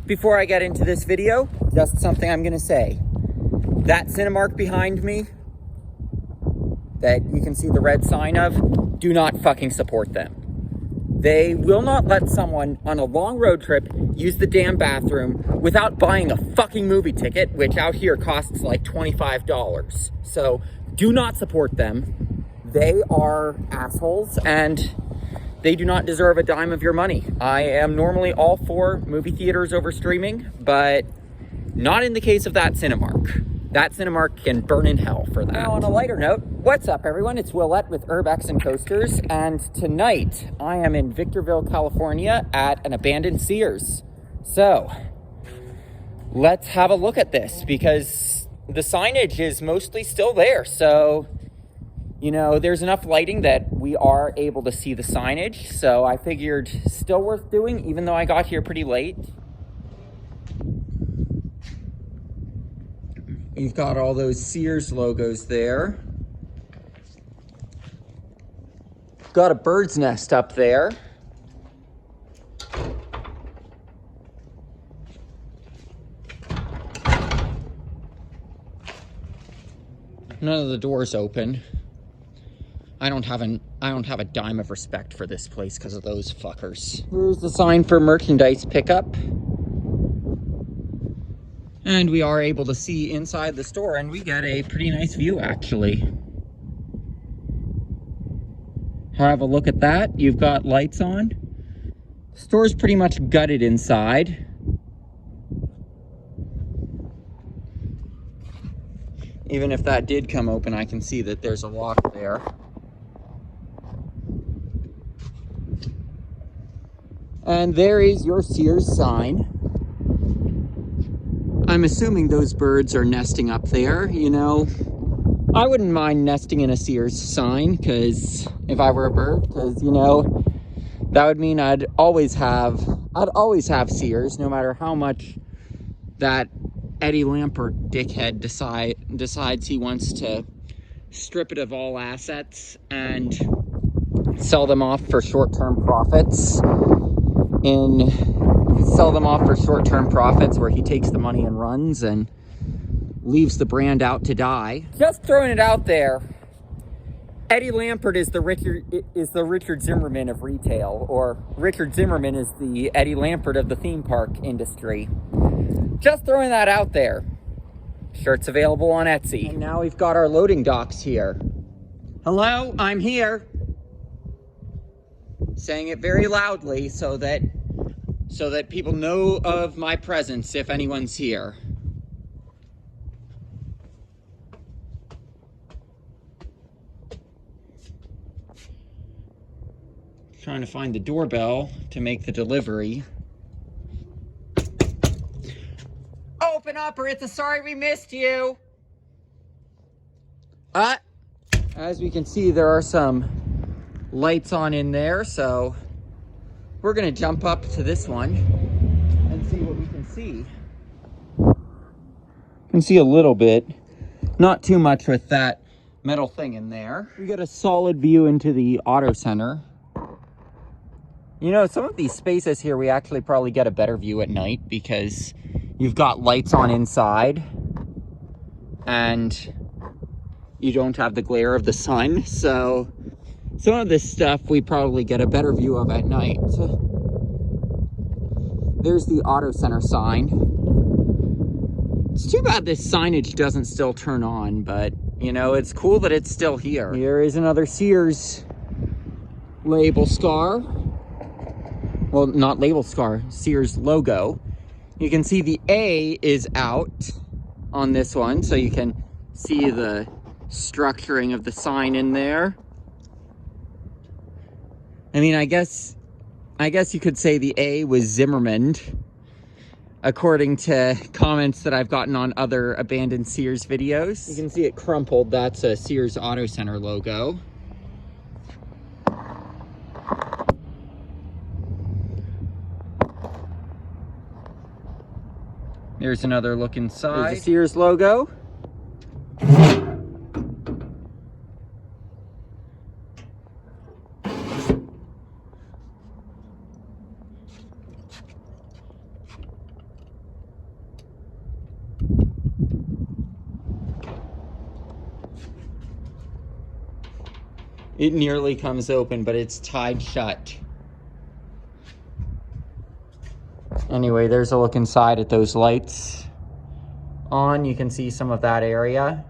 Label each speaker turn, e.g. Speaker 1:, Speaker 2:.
Speaker 1: Before I get into this video, just something I'm gonna say. That Cinemark behind me, that you can see the red sign of, do not fucking support them. They will not let someone on a long road trip use the damn bathroom without buying a fucking movie ticket, which out here costs like $25. So do not support them. They are assholes and they do not deserve a dime of your money. I am normally all for movie theaters over streaming, but not in the case of that Cinemark. That Cinemark can burn in hell for that. Now, on a lighter note, what's up, everyone? It's Willette with Urbex and Coasters, and tonight I am in Victorville, California at an abandoned Sears. So, let's have a look at this, because the signage is mostly still there. So, you know, there's enough lighting that we are able to see the signage. So I figured still worth doing, even though I got here pretty late. You've got all those Sears logos there. Got a bird's nest up there. None of the doors open. I don't have a dime of respect for this place because of those fuckers. Here's the sign for merchandise pickup. And we are able to see inside the store, and we get a pretty nice view, actually. Have a look at that. You've got lights on. The store's pretty much gutted inside. Even if that did come open, I can see that there's a lock there. And there is your Sears sign. I'm assuming those birds are nesting up there. You know, I wouldn't mind nesting in a Sears sign, because if I were a bird, because, you know, that would mean I'd always have Sears, no matter how much that Eddie Lampert dickhead decides he wants to strip it of all assets and sell them off for short-term profits. Where he takes the money and runs and leaves the brand out to die. Just throwing it out there. Eddie Lampert is the Richard Zimmerman of retail, or Richard Zimmerman is the Eddie Lampert of the theme park industry. Just throwing that out there. Shirts available on Etsy. And now we've got our loading docks here. Hello, I'm here. Saying it very loudly so that people know of my presence if anyone's here. Trying to find the doorbell to make the delivery. Open up or it's a sorry we missed you. As we can see, there are some lights on in there, so we're gonna jump up to this one and see what we can see. Can see a little bit, not too much with that metal thing in there. We get a solid view into the auto center. You know, some of these spaces here, we actually probably get a better view at night because you've got lights on inside and you don't have the glare of the sun. So some of this stuff we probably get a better view of at night. There's the auto center sign. It's too bad this signage doesn't still turn on, but you know, it's cool that it's still here. Here is another Sears label scar. Well, not label scar, Sears logo. You can see the A is out on this one, so you can see the structuring of the sign in there. I mean, I guess you could say the A was Zimmerman, according to comments that I've gotten on other abandoned Sears videos. You can see it crumpled. That's a Sears Auto Center logo. There's another look inside. There's the Sears logo. It nearly comes open, but it's tied shut. Anyway, there's a look inside at those lights on. You can see some of that area.